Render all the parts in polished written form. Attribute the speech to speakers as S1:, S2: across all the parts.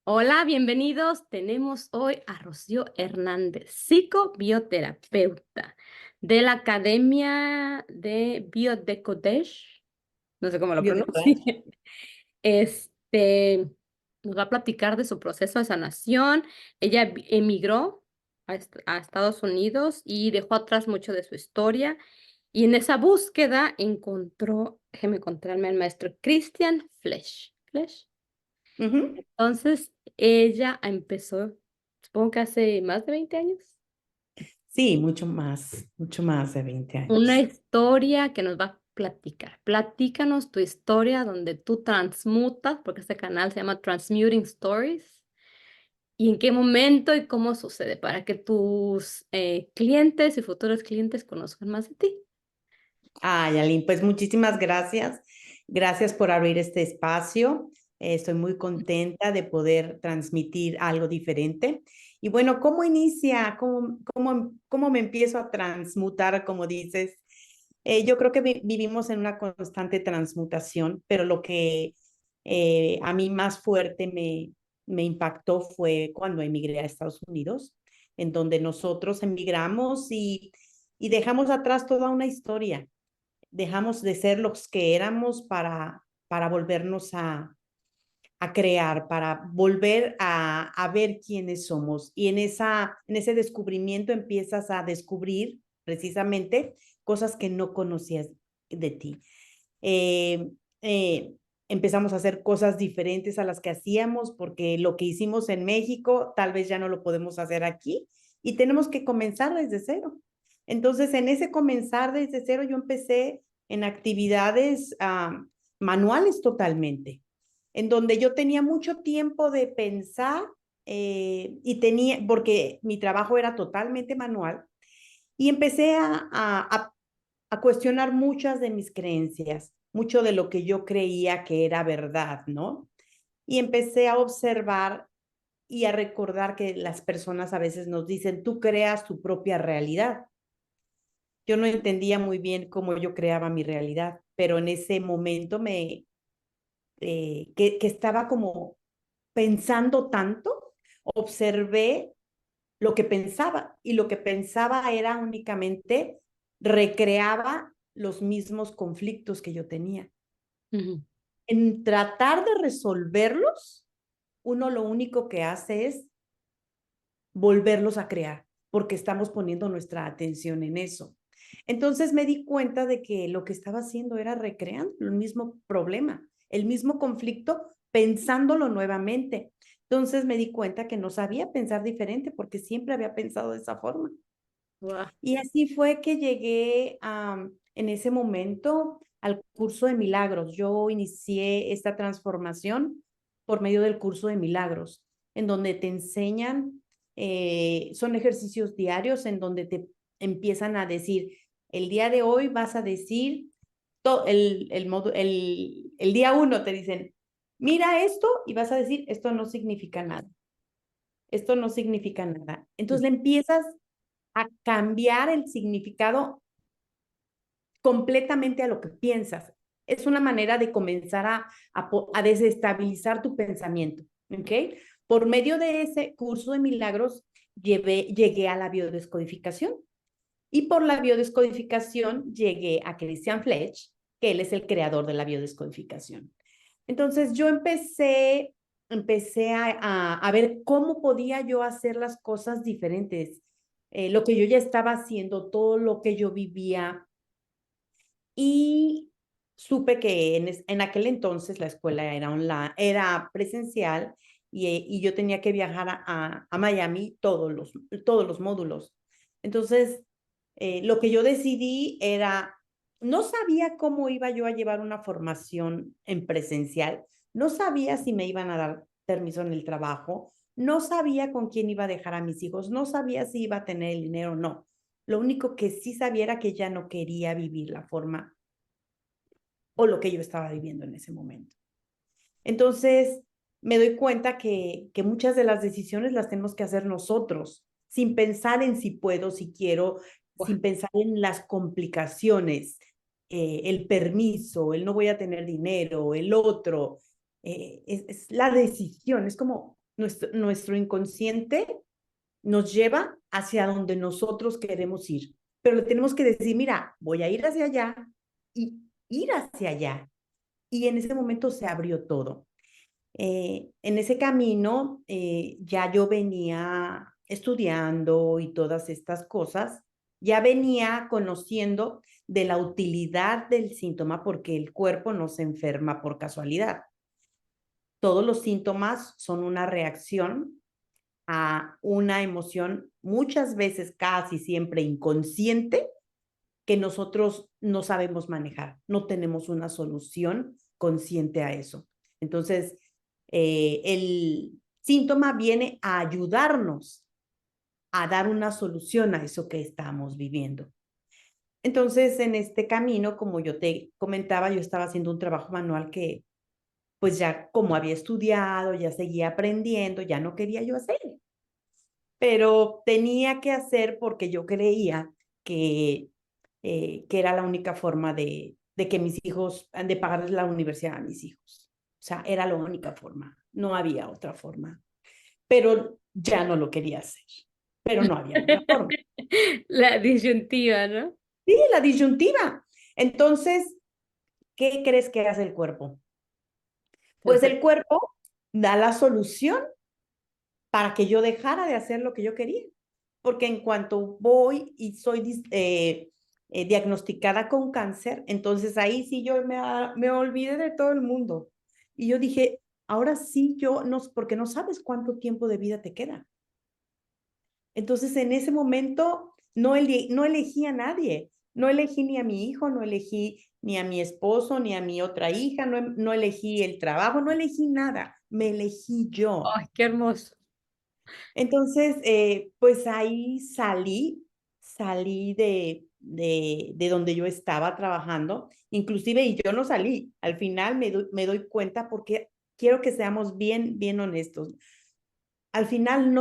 S1: Hola, bienvenidos. Tenemos hoy a Rocío Hernández, psicobioterapeuta de la Academia de Biodecodage. No sé cómo lo
S2: Biodecodage.
S1: pronuncie. Este, nos va a platicar de su proceso de sanación. Ella emigró a Estados Unidos y dejó atrás mucho de su historia. Y en esa búsqueda encontró, déjeme encontrarme al maestro Christian Flesch. ¿Flesch?
S2: Ujú.
S1: Entonces, ella empezó, supongo que hace más de 20 años,
S2: Sí, mucho más de 20
S1: una
S2: años.
S1: historia que nos va a platicar. Platícanos tu historia donde tú transmutas, porque este canal se llama Transmuting Stories, y en qué momento y cómo sucede para que tus clientes y futuros clientes conozcan más de ti.
S2: Ay, Aline, pues muchísimas gracias. Gracias por abrir este espacio. Estoy muy contenta de poder transmitir algo diferente. Y bueno, ¿cómo inicia? ¿Cómo me empiezo a transmutar, como dices? Yo creo que vivimos en una constante transmutación, pero lo que a mí más fuerte me impactó fue cuando emigré a Estados Unidos, en donde nosotros emigramos y dejamos atrás toda una historia. Dejamos de ser los que éramos para volvernos a crear, para volver a ver quiénes somos. Y en ese descubrimiento empiezas a descubrir precisamente cosas que no conocías de ti. Eh, eh, Empezamos a hacer cosas diferentes a las que hacíamos porque lo que hicimos en México tal vez ya no lo podemos hacer aquí y tenemos que comenzar desde cero. Entonces, en ese comenzar desde cero, yo empecé en actividades manuales totalmente, en donde yo tenía mucho tiempo de pensar y tenía, porque mi trabajo era totalmente manual, y empecé a cuestionar muchas de mis creencias, mucho de lo que yo creía que era verdad, ¿no? Y empecé a observar y a recordar que las personas a veces nos dicen, tú creas tu propia realidad. Yo no entendía muy bien cómo yo creaba mi realidad, pero en ese momento que estaba como pensando tanto, observé lo que pensaba y lo que pensaba era únicamente recreaba los mismos conflictos que yo tenía.
S1: Ujú.
S2: En tratar de resolverlos, uno lo único que hace es volverlos a crear, porque estamos poniendo nuestra atención en eso. Entonces me di cuenta de que lo que estaba haciendo era recreando el mismo problema, el mismo conflicto, pensándolo nuevamente. Entonces me di cuenta que no sabía pensar diferente porque siempre había pensado de esa forma.
S1: Guau.
S2: Y así fue que llegué en ese momento al curso de milagros. Yo inicié esta transformación por medio del curso de milagros, en donde te enseñan, son ejercicios diarios en donde te empiezan a decir, el día de hoy vas a decir, el día uno te dicen, mira esto y vas a decir, esto no significa nada, esto no significa nada. Entonces le empiezas a cambiar el significado completamente a lo que piensas. Es una manera de comenzar a desestabilizar tu pensamiento, ¿ok? Por medio de ese curso de milagros llegué a la biodescodificación y por la biodescodificación llegué a Christian Fletch, que él es el creador de la biodescodificación. Entonces yo empecé a ver cómo podía yo hacer las cosas diferentes, lo que yo ya estaba haciendo, todo lo que yo vivía y supe que en aquel entonces la escuela era online, era presencial y yo tenía que viajar a Miami todos los módulos. Entonces, lo que yo decidí era, no sabía cómo iba yo a llevar una formación en presencial, no sabía si me iban a dar permiso en el trabajo, no sabía con quién iba a dejar a mis hijos, no sabía si iba a tener el dinero o no. Lo único que sí sabía era que ya no quería vivir la forma o lo que yo estaba viviendo en ese momento. Entonces, me doy cuenta que muchas de las decisiones las tenemos que hacer nosotros, sin pensar en si puedo, si quiero,
S1: Guau.
S2: sin pensar en las complicaciones, el permiso, el no voy a tener dinero, el otro, es la decisión, es como nuestro inconsciente nos lleva hacia donde nosotros queremos ir, pero le tenemos que decir, mira, voy a ir hacia allá y ir hacia allá. Y en ese momento se abrió todo. En ese camino ya yo venía estudiando y todas estas cosas, ya venía conociendo de la utilidad del síntoma porque el cuerpo no se enferma por casualidad. Todos los síntomas son una reacción a una emoción, muchas veces casi siempre inconsciente, que nosotros no sabemos manejar, no tenemos una solución consciente a eso. Entonces, el síntoma viene a ayudarnos a dar una solución a eso que estamos viviendo. Entonces, en este camino, como yo te comentaba, yo estaba haciendo un trabajo manual que, pues ya como había estudiado, ya seguía aprendiendo, ya no quería yo hacer, pero tenía que hacer porque yo creía que era la única forma de que mis hijos, de pagarles la universidad a mis hijos. O sea, era la única forma, no había otra forma. Pero ya no lo quería hacer, pero no había otra forma.
S1: La disyuntiva, ¿no?
S2: Sí, la disyuntiva. Entonces, ¿qué crees que hace el cuerpo? Pues
S1: Entonces,
S2: el cuerpo da la solución para que yo dejara de hacer lo que yo quería. Porque en cuanto voy y soy diagnosticada con cáncer, entonces ahí sí yo me olvidé de todo el mundo. Y yo dije, ahora sí yo, no, porque no sabes cuánto tiempo de vida te queda. Entonces en ese momento no elegí a nadie, no elegí ni a mi hijo, no elegí ni a mi esposo, ni a mi otra hija, no elegí el trabajo, no elegí nada, me elegí yo.
S1: ay, qué hermoso.
S2: Entonces, pues ahí salí de donde yo estaba trabajando, inclusive, y yo no salí, al final me doy cuenta porque quiero que seamos bien honestos. Al final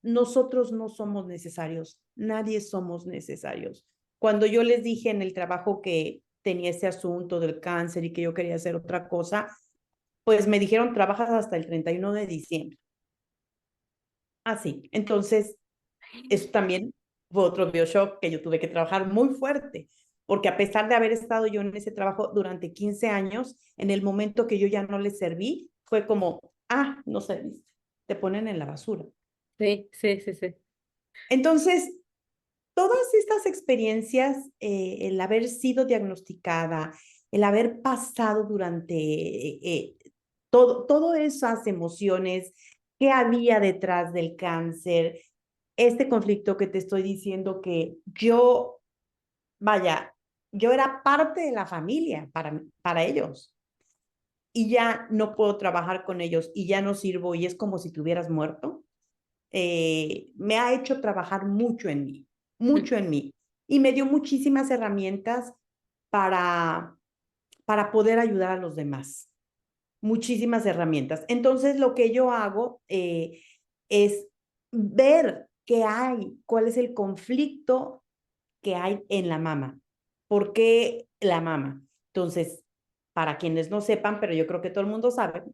S2: nosotros no somos necesarios, nadie somos necesarios. Cuando yo les dije en el trabajo que tenía ese asunto del cáncer y que yo quería hacer otra cosa, pues me dijeron, trabajas hasta el 31 de diciembre. Así, entonces eso también fue otro bioshock que yo tuve que trabajar muy fuerte, porque a pesar de haber estado yo en ese trabajo durante 15 años, en el momento que yo ya no les serví, fue como, no serviste, te ponen en la basura.
S1: Sí, sí, sí, sí.
S2: Entonces, todas estas experiencias, el haber sido diagnosticada, el haber pasado durante todo esas emociones que había detrás del cáncer, este conflicto que te estoy diciendo que yo, vaya, yo era parte de la familia para ellos y ya no puedo trabajar con ellos y ya no sirvo y es como si te hubieras muerto, me ha hecho trabajar mucho en mí y me dio muchísimas herramientas para, para poder ayudar a los demás, muchísimas herramientas. Entonces, lo que yo hago es ver qué hay, cuál es el conflicto que hay en la mama. ¿Por qué la mama? Entonces, para quienes no sepan, pero yo creo que todo el mundo sabe,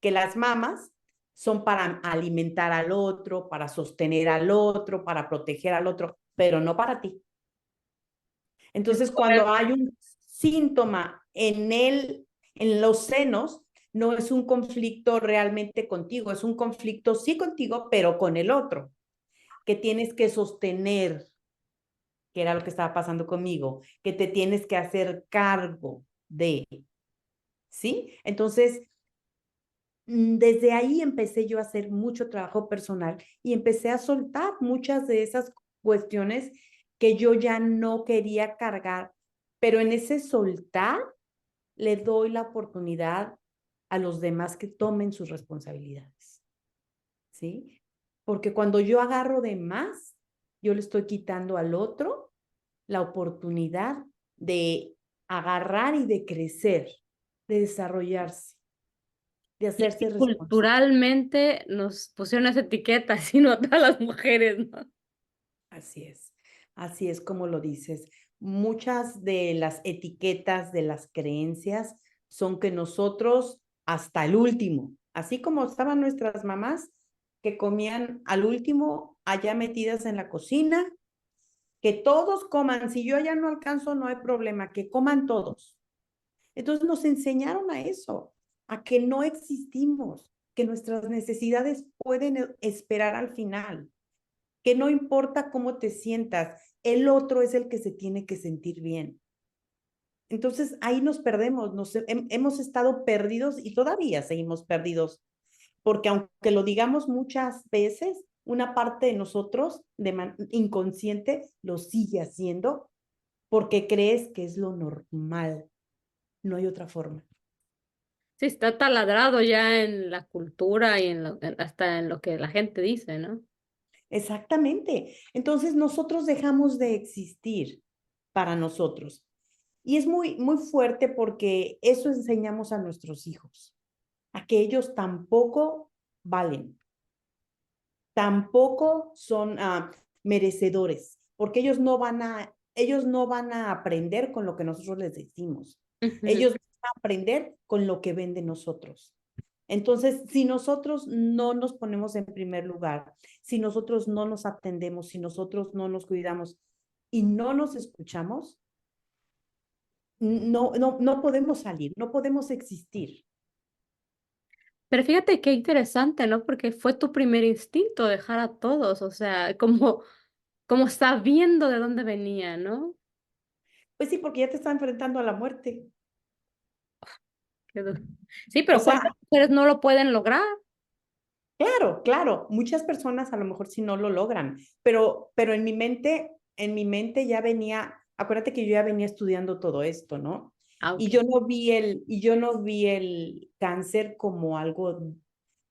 S2: que las mamas son para alimentar al otro, para sostener al otro, para proteger al otro, pero no para ti.
S1: Es
S2: Entonces, cuando
S1: correcto.
S2: hay un síntoma en los senos, no es un conflicto realmente contigo, es un conflicto sí contigo, pero con el otro, que tienes que sostener, que era lo que estaba pasando conmigo, que te tienes que hacer cargo de, ¿sí? Entonces, desde ahí empecé yo a hacer mucho trabajo personal y empecé a soltar muchas de esas cuestiones que yo ya no quería cargar, pero en ese soltar le doy la oportunidad a los demás que tomen sus responsabilidades, ¿sí? Porque cuando yo agarro de más, yo le estoy quitando al otro la oportunidad de agarrar y de crecer, de desarrollarse, de
S1: Y es
S2: hacerse
S1: que
S2: responsable.
S1: culturalmente nos pusieron esa etiqueta, así no a todas las mujeres, ¿no?
S2: Así es. Así es como lo dices. Muchas de las etiquetas de las creencias son que nosotros hasta el último, así como estaban nuestras mamás que comían al último allá metidas en la cocina, que todos coman, si yo ya no alcanzo no hay problema, que coman todos. Entonces nos enseñaron a eso, a que no existimos, que nuestras necesidades pueden esperar al final, que no importa cómo te sientas, el otro es el que se tiene que sentir bien. Entonces ahí nos perdemos, hemos estado perdidos y todavía seguimos perdidos, porque aunque lo digamos muchas veces, una parte de nosotros inconsciente lo sigue haciendo porque crees que es lo normal, no hay otra forma.
S1: Sí, está taladrado ya en la cultura y hasta en lo que la gente dice, ¿no?
S2: Exactamente. Entonces nosotros dejamos de existir para nosotros. Y es muy, muy fuerte porque eso enseñamos a nuestros hijos, a que ellos tampoco valen, tampoco son merecedores, porque ellos no van a aprender con lo que nosotros les decimos.
S1: Ujú.
S2: Ellos van a aprender con lo que ven de nosotros. Entonces, si nosotros no nos ponemos en primer lugar, si nosotros no nos atendemos, si nosotros no nos cuidamos y no nos escuchamos, no podemos salir, no podemos existir.
S1: Pero fíjate qué interesante, ¿no? Porque fue tu primer instinto dejar a todos, o sea, como sabiendo de dónde venía, ¿no?
S2: Pues sí, porque ya te está enfrentando a la muerte.
S1: Qué duro. Sí,
S2: O
S1: pero ¿cuántas
S2: sea,
S1: mujeres no lo pueden lograr?
S2: claro, claro, muchas personas a lo mejor sí no lo logran, pero en mi mente ya venía, acuérdate que yo ya venía estudiando todo esto, ¿no?
S1: Ah,
S2: Y
S1: okey.
S2: yo no vi el cáncer como algo,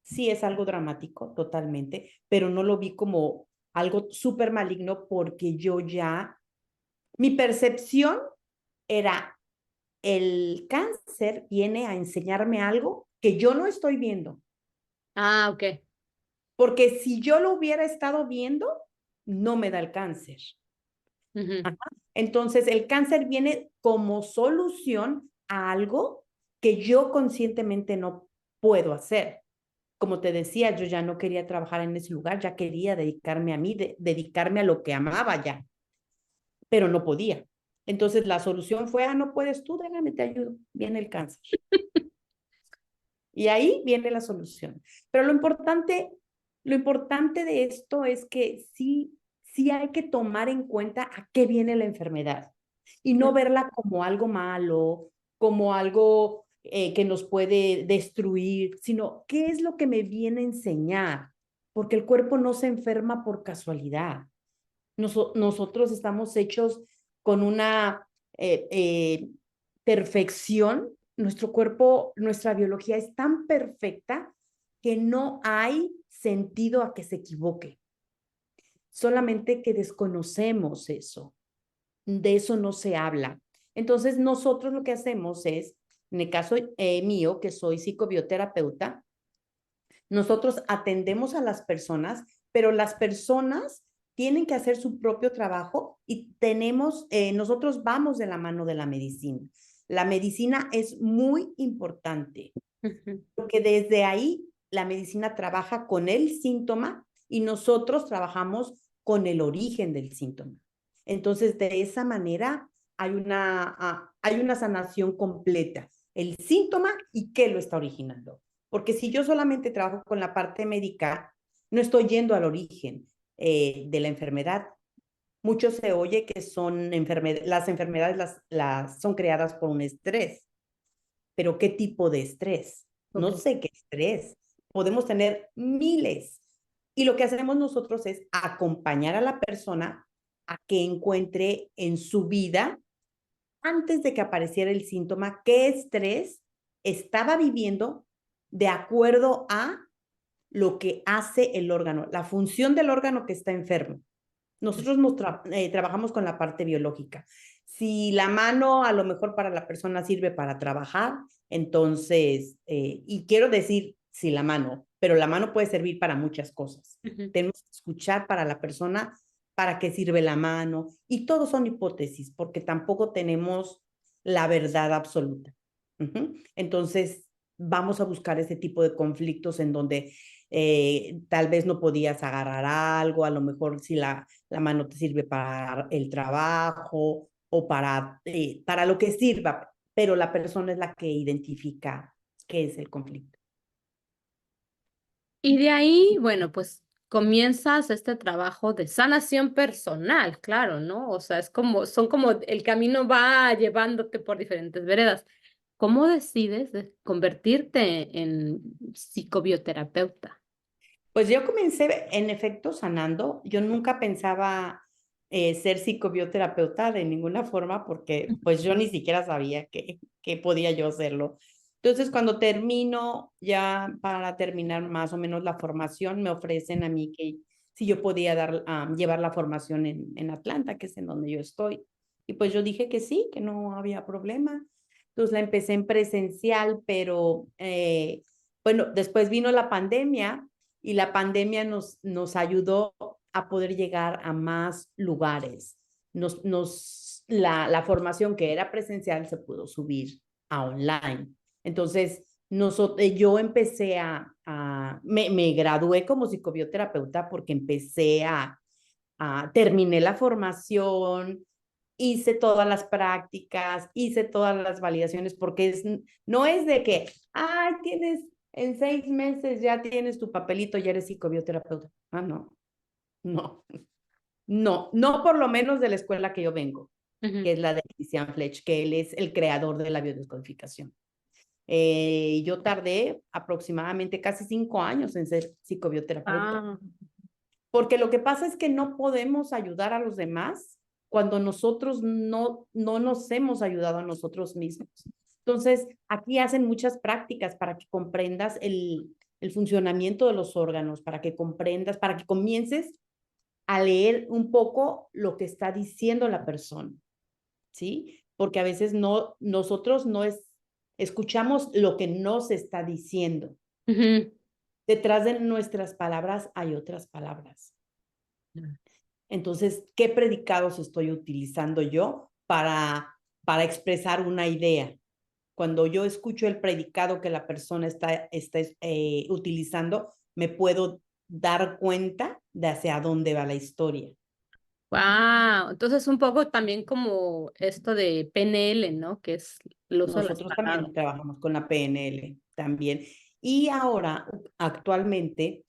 S2: sí es algo dramático, totalmente, pero no lo vi como algo súper maligno porque mi percepción era, el cáncer viene a enseñarme algo que yo no estoy viendo.
S1: Ah, okey.
S2: Porque si yo lo hubiera estado viendo, no me da el cáncer.
S1: Ujú.
S2: Ajá. Entonces, el cáncer viene como solución a algo que yo conscientemente no puedo hacer. Como te decía, yo ya no quería trabajar en ese lugar, ya quería dedicarme a mí, dedicarme a lo que amaba ya, pero no podía. Entonces, la solución fue, no puedes tú, déjame, te ayudo. Viene el cáncer. Y ahí viene la solución. Pero lo importante de esto es que sí hay que tomar en cuenta a qué viene la enfermedad y no verla como algo malo, como algo que nos puede destruir, sino qué es lo que me viene a enseñar, porque el cuerpo no se enferma por casualidad. Nosotros estamos hechos con una eh, eh, perfección. Nuestro cuerpo, nuestra biología es tan perfecta que no hay sentido a que se equivoque. Solamente que desconocemos eso. De eso no se habla. Entonces, nosotros lo que hacemos es, en el caso mío, que soy psicobioterapeuta, nosotros atendemos a las personas, pero las personas tienen que hacer su propio trabajo y nosotros vamos de la mano de la medicina. La medicina es muy importante
S1: Ujú.
S2: porque desde ahí la medicina trabaja con el síntoma y nosotros trabajamos con el origen del síntoma. Entonces, de esa manera hay una sanación completa, el síntoma y qué lo está originando. Porque si yo solamente trabajo con la parte médica, no estoy yendo al origen de la enfermedad. Mucho se oye que las enfermedades son creadas por un estrés, pero ¿qué tipo de estrés? No
S1: Okey.
S2: sé qué estrés. Podemos tener miles. Y lo que hacemos nosotros es acompañar a la persona a que encuentre en su vida, antes de que apareciera el síntoma, qué estrés estaba viviendo de acuerdo a lo que hace el órgano, la función del órgano que está enfermo. Nosotros trabajamos con la parte biológica. Si la mano a lo mejor para la persona sirve para trabajar, entonces, y quiero decir si la mano, pero la mano puede servir para muchas cosas.
S1: Ujú.
S2: Tenemos que escuchar para la persona para qué sirve la mano, y todos son hipótesis, porque tampoco tenemos la verdad absoluta. Entonces, vamos a buscar ese tipo de conflictos en donde tal vez no podías agarrar algo, a lo mejor si la mano te sirve para el trabajo o para lo que sirva, pero la persona es la que identifica qué es el conflicto.
S1: Y de ahí, bueno, pues comienzas este trabajo de sanación personal, claro, ¿no? O sea, son como el camino va llevándote por diferentes veredas. ¿Cómo decides convertirte en psicobioterapeuta?
S2: Pues yo comencé en efecto sanando. Yo nunca pensaba ser psicobioterapeuta de ninguna forma porque pues yo ni siquiera sabía que podía yo hacerlo. Entonces cuando termino, ya para terminar más o menos la formación, me ofrecen a mí que si yo podía llevar la formación en Atlanta, que es en donde yo estoy. Y pues yo dije que sí, que no había problema. Entonces la empecé en presencial, pero bueno, después vino la pandemia y la pandemia nos ayudó a poder llegar a más lugares. La formación que era presencial se pudo subir a online. Entonces, yo empecé me gradué como psicobioterapeuta porque empecé terminé la formación, hice todas las prácticas, hice todas las validaciones, porque no es de que, ay, en 6 meses ya tienes tu papelito, ya eres psicobioterapeuta. Ah, no, no, no por lo menos de la escuela que yo vengo,
S1: Ujú.
S2: que es la de Christian Fletch, que él es el creador de la biodescodificación. Yo tardé aproximadamente casi 5 años en ser psicobioterapeuta.
S1: Ah,
S2: Porque lo que pasa es que no podemos ayudar a los demás cuando nosotros no nos hemos ayudado a nosotros mismos. Entonces, aquí hacen muchas prácticas para que comprendas el funcionamiento de los órganos, para que comprendas, para que comiences a leer un poco lo que está diciendo la persona, ¿sí? Porque a veces nosotros no escuchamos lo que nos está diciendo.
S1: ujú.
S2: Detrás de nuestras palabras hay otras palabras. Entonces, ¿qué predicados estoy utilizando yo para expresar una idea? Cuando yo escucho el predicado que la persona está utilizando, me puedo dar cuenta de hacia dónde va la historia.
S1: Wow, entonces un poco también como esto de PNL, ¿no? Que es el uso de las
S2: Nosotros
S1: palabras.
S2: también trabajamos con la PNL también. Y ahora, actualmente,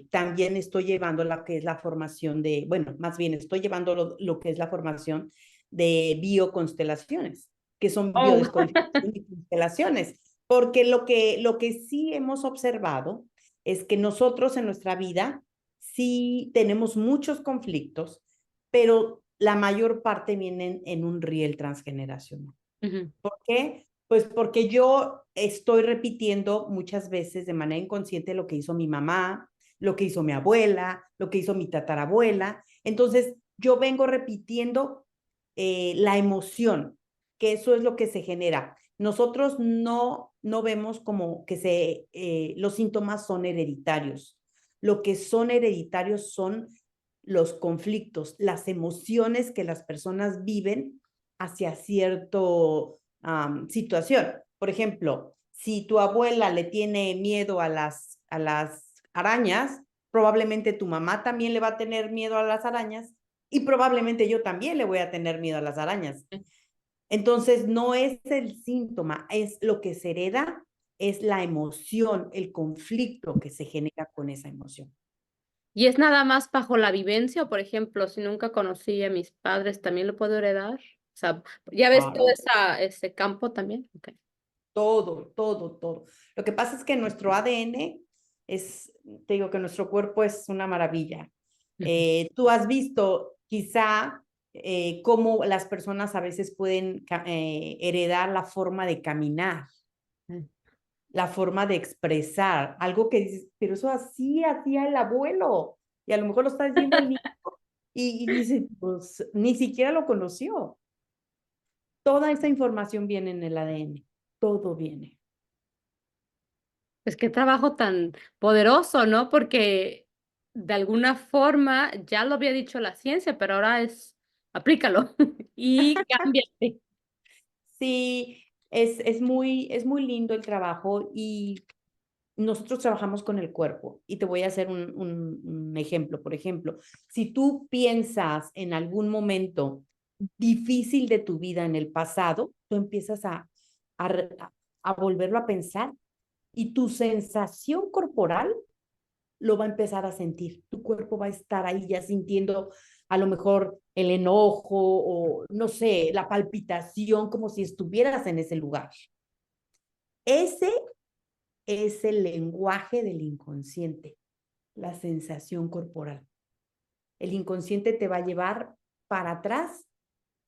S2: también estoy llevando la que es la formación bueno, más bien estoy llevando lo que es la formación de bioconstelaciones, que son
S1: Oh,
S2: biodescodificación y constelaciones, porque lo que sí hemos observado es que nosotros en nuestra vida sí tenemos muchos conflictos, pero la mayor parte vienen en un riel transgeneracional.
S1: ujú.
S2: ¿Por qué? Pues porque yo estoy repitiendo muchas veces de manera inconsciente lo que hizo mi mamá, lo que hizo mi abuela, lo que hizo mi tatarabuela. Entonces, yo vengo repitiendo la emoción, que eso es lo que se genera. Nosotros no vemos como que los síntomas son hereditarios. Lo que son hereditarios son los conflictos, las emociones que las personas viven hacia cierto situación. Por ejemplo, si tu abuela le tiene miedo a las arañas, probablemente tu mamá también le va a tener miedo a las arañas y probablemente yo también le voy a tener miedo a las arañas. Entonces, no es el síntoma, es lo que se hereda, es la emoción, el conflicto que se genera con esa emoción.
S1: ¿Y es nada más bajo la vivencia o, por ejemplo, si nunca conocí a mis padres, también lo puedo heredar? O sea, ya ves todo
S2: Claro.
S1: ese campo también. Okay.
S2: Todo. Lo que pasa es que nuestro ADN te digo que nuestro cuerpo es una maravilla.
S1: Ujú.
S2: Tú has visto quizá cómo las personas a veces pueden heredar la forma de caminar,
S1: Mm.
S2: la forma de expresar, algo que dices, pero eso así hacía el abuelo, y a lo mejor lo está diciendo el niño, y dice, pues ni siquiera lo conoció. Toda esa información viene en el ADN, todo viene.
S1: Pues qué trabajo tan poderoso, ¿no? Porque de alguna forma ya lo había dicho la ciencia, pero ahora es aplícalo y cámbiate.
S2: Sí, es muy lindo el trabajo y nosotros trabajamos con el cuerpo y te voy a hacer un ejemplo. Por ejemplo, si tú piensas en algún momento difícil de tu vida en el pasado, tú empiezas a, a volverlo a pensar y tu sensación corporal lo va a empezar a sentir. Tu cuerpo va a estar ahí ya sintiendo a lo mejor el enojo o no sé, la palpitación como si estuvieras en ese lugar. Ese es el lenguaje del inconsciente, la sensación corporal. El inconsciente te va a llevar para atrás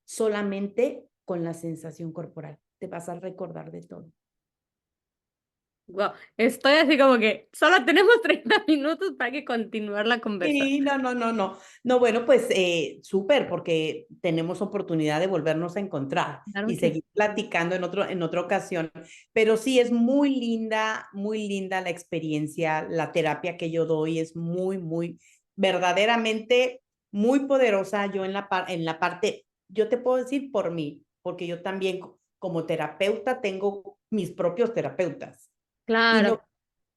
S2: solamente con la sensación corporal. Te vas a recordar de todo.
S1: Guau, estoy así como que solo tenemos 30 minutos para que continuar la conversación.
S2: Sí, no, no, no, no. No, bueno, pues súper, porque tenemos oportunidad de volvernos a encontrar
S1: Claro
S2: y
S1: que
S2: seguir
S1: sí.
S2: platicando en otra ocasión. Pero sí, es muy linda la experiencia, la terapia que yo doy es muy, muy, verdaderamente muy poderosa. Yo en la parte, yo te puedo decir por mí, porque yo también como terapeuta tengo mis propios terapeutas. Y
S1: Claro,
S2: no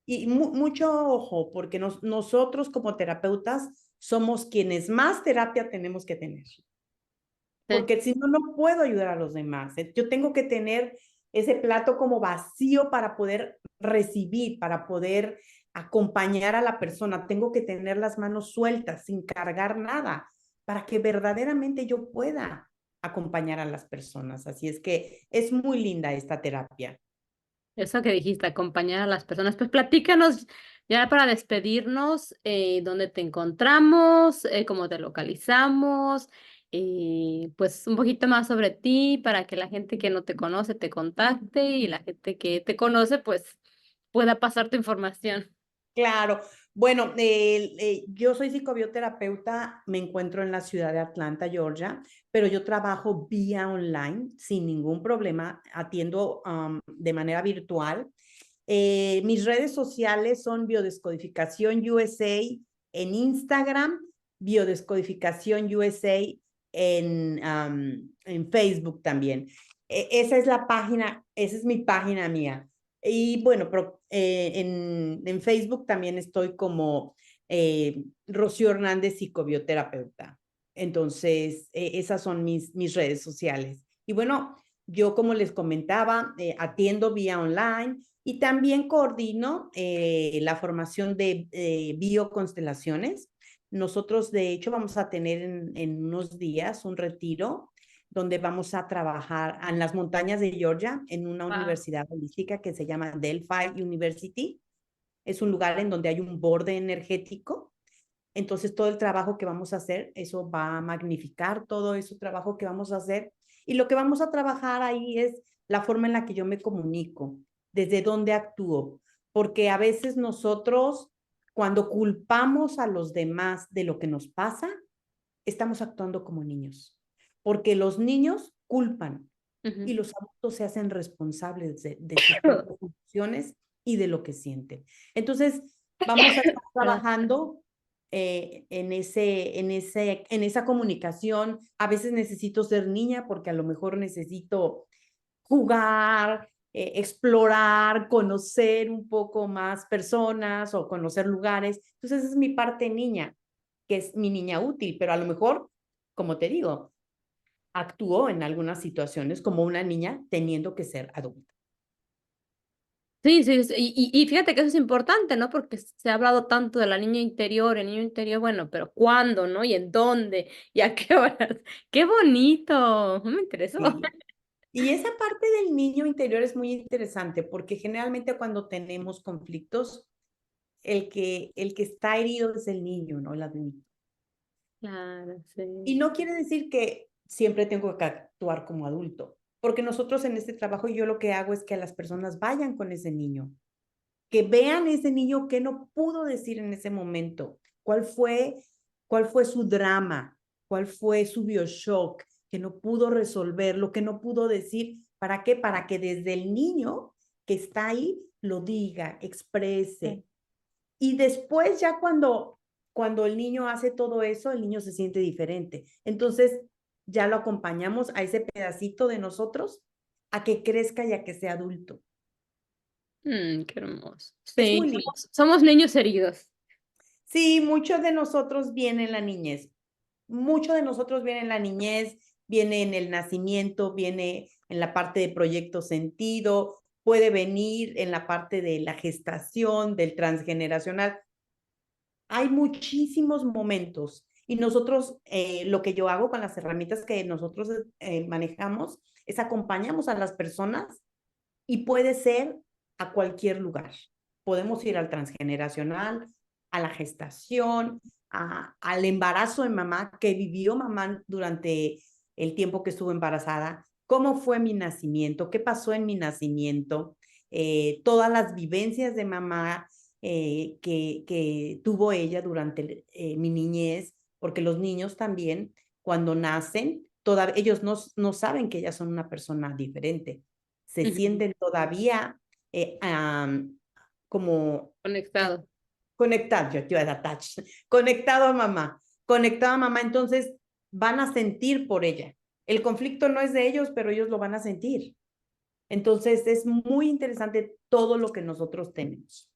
S2: y mucho ojo, porque nosotros como terapeutas somos quienes más terapia tenemos que tener,
S1: sí.
S2: porque si no, no puedo ayudar a los demás. Yo tengo que tener ese plato como vacío para poder recibir, para poder acompañar a la persona. Tengo que tener las manos sueltas, sin cargar nada, para que verdaderamente yo pueda acompañar a las personas. Así es que es muy linda esta terapia.
S1: Eso que dijiste, acompañar a las personas. Pues platícanos ya para despedirnos, dónde te encontramos, cómo te localizamos, pues un poquito más sobre ti para que la gente que no te conoce te contacte y la gente que te conoce pues pueda pasar tu información.
S2: Claro. Bueno, yo soy psicobioterapeuta, me encuentro en la ciudad de Atlanta, Georgia, pero yo trabajo vía online sin ningún problema, atiendo de manera virtual. Mis redes sociales son Biodescodificación USA en Instagram, Biodescodificación USA en Facebook también. Esa es la página, esa es mi página mía. Y bueno, en Facebook también estoy como Rocío Hernández, psicobioterapeuta. Entonces, esas son mis redes sociales. Y bueno, yo como les comentaba, atiendo vía online y también coordino la formación de bioconstelaciones. Nosotros, de hecho, vamos a tener en unos días un retiro donde vamos a trabajar en las montañas de Georgia, en una
S1: Wow.
S2: universidad holística que se llama Delphi University. Es un lugar en donde hay un borde energético. Entonces, todo el trabajo que vamos a hacer, eso va a magnificar todo ese trabajo que vamos a hacer. Y lo que vamos a trabajar ahí es la forma en la que yo me comunico, desde dónde actúo. Porque a veces nosotros, cuando culpamos a los demás de lo que nos pasa, estamos actuando como niños, porque los niños culpan y
S1: Ujú.
S2: los adultos se hacen responsables de sus propias emociones y de lo que sienten. Entonces, vamos a estar
S1: Perdón.
S2: trabajando en esa comunicación. A veces necesito ser niña porque a lo mejor necesito jugar, explorar, conocer un poco más personas o conocer lugares. Entonces, esa es mi parte niña, que es mi niña útil, pero a lo mejor, como te digo, actuó en algunas situaciones como una niña teniendo que ser adulta.
S1: Sí, sí, sí, y fíjate que eso es importante, ¿no? Porque se ha hablado tanto de la niña interior, el niño interior, bueno, pero ¿cuándo, no? ¿Y en dónde? ¿Y a qué horas? ¡Qué bonito! Me interesó.
S2: Sí. Y esa parte del niño interior es muy interesante porque generalmente cuando tenemos conflictos, el que está herido es el niño, ¿no? El adulto.
S1: Claro,
S2: Y
S1: sí.
S2: no quiere decir que siempre tengo que actuar como adulto, porque nosotros en este trabajo yo lo que hago es que las personas vayan con ese niño, que vean ese niño que no pudo decir en ese momento, cuál fue su drama, cuál fue su bioshock, que no pudo resolver, lo que no pudo decir. ¿Para qué? Para que desde el niño que está ahí lo diga,
S1: Sí.
S2: exprese. Y después ya cuando el niño hace todo eso, el niño se siente diferente. Entonces, ya lo acompañamos a ese pedacito de nosotros a que crezca y a que sea adulto.
S1: Qué hermoso.
S2: Es
S1: Sí,
S2: muy lindo.
S1: somos niños heridos.
S2: Sí, muchos de nosotros vienen en la niñez. Mucho de nosotros viene en la niñez, viene en el nacimiento, viene en la parte de proyecto sentido, puede venir en la parte de la gestación, del transgeneracional. Hay muchísimos momentos y nosotros, lo que yo hago con las herramientas que nosotros manejamos es acompañamos a las personas y puede ser a cualquier lugar. Podemos ir al transgeneracional, a la gestación, al embarazo de mamá, que vivió mamá durante el tiempo que estuvo embarazada, cómo fue mi nacimiento, qué pasó en mi nacimiento, todas las vivencias de mamá que tuvo ella durante mi niñez, porque los niños también, cuando nacen, ellos no saben que ellas son una persona diferente, se
S1: Ujú.
S2: sienten todavía como
S1: Conectado.
S2: conectados, yo era attached, conectado a mamá, entonces van a sentir por ella. El conflicto no es de ellos, pero ellos lo van a sentir. Entonces es muy interesante todo lo que nosotros tenemos.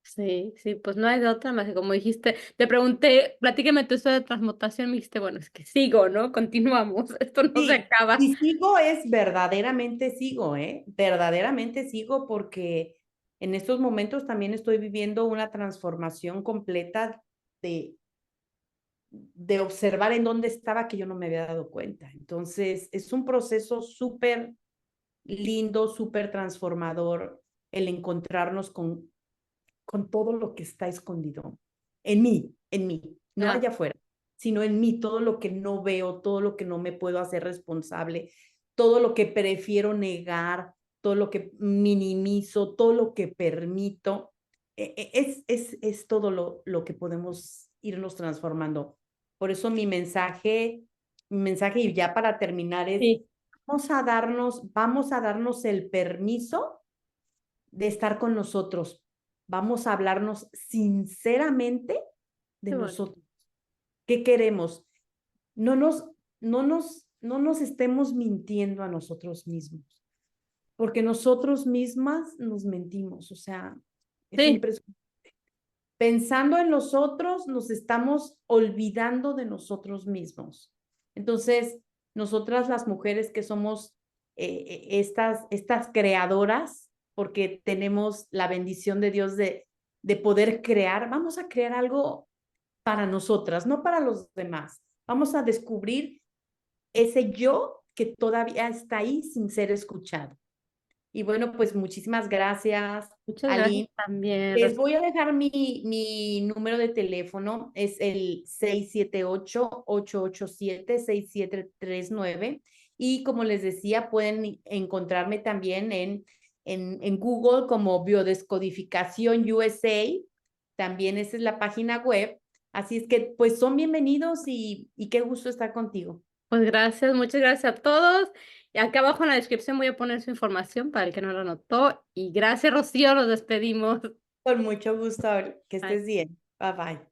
S1: Sí, sí, pues no hay de otra más que como dijiste, te pregunté, platícame tu historia de transmutación, me dijiste, bueno, es que sigo, ¿no? Continuamos, esto no se
S2: Sí,
S1: acaba.
S2: y sigo es verdaderamente sigo, ¿eh? Verdaderamente sigo porque en estos momentos también estoy viviendo una transformación completa de, de observar en dónde estaba que yo no me había dado cuenta. Entonces, es un proceso súper lindo, súper transformador el encontrarnos con todo lo que está escondido en mí, no
S1: Ah,
S2: allá afuera, sino en mí, todo lo que no veo, todo lo que no me puedo hacer responsable, todo lo que prefiero negar, todo lo que minimizo, todo lo que permito, es todo lo que podemos irnos transformando. Por eso mi mensaje y ya para terminar es,
S1: sí,
S2: vamos a darnos el permiso de estar con nosotros. Vamos a hablarnos sinceramente de
S1: qué bonito.
S2: nosotros. ¿Qué queremos? No nos estemos mintiendo a nosotros mismos, porque nosotros mismas nos mentimos. O sea, es
S1: Sí,
S2: impresionante. Pensando en los otros, nos estamos olvidando de nosotros mismos. Entonces, nosotras las mujeres que somos estas creadoras, porque tenemos la bendición de Dios de poder crear, vamos a crear algo para nosotras, no para los demás. Vamos a descubrir ese yo que todavía está ahí sin ser escuchado. Y bueno, pues muchísimas gracias,
S1: muchas gracias
S2: Aline.
S1: también,
S2: Les
S1: Rocío.
S2: voy a dejar mi número de teléfono, es el 678-887-6739. Y como les decía, pueden encontrarme también en Google como Biodescodificación USA. También esa es la página web. Así es que pues son bienvenidos y qué gusto estar contigo.
S1: Pues gracias, muchas gracias a todos. Y acá abajo en la descripción voy a poner su información para el que no lo notó. Y gracias, Rocío, nos despedimos.
S2: Con mucho gusto, que
S1: Bye.
S2: estés bien. Bye bye.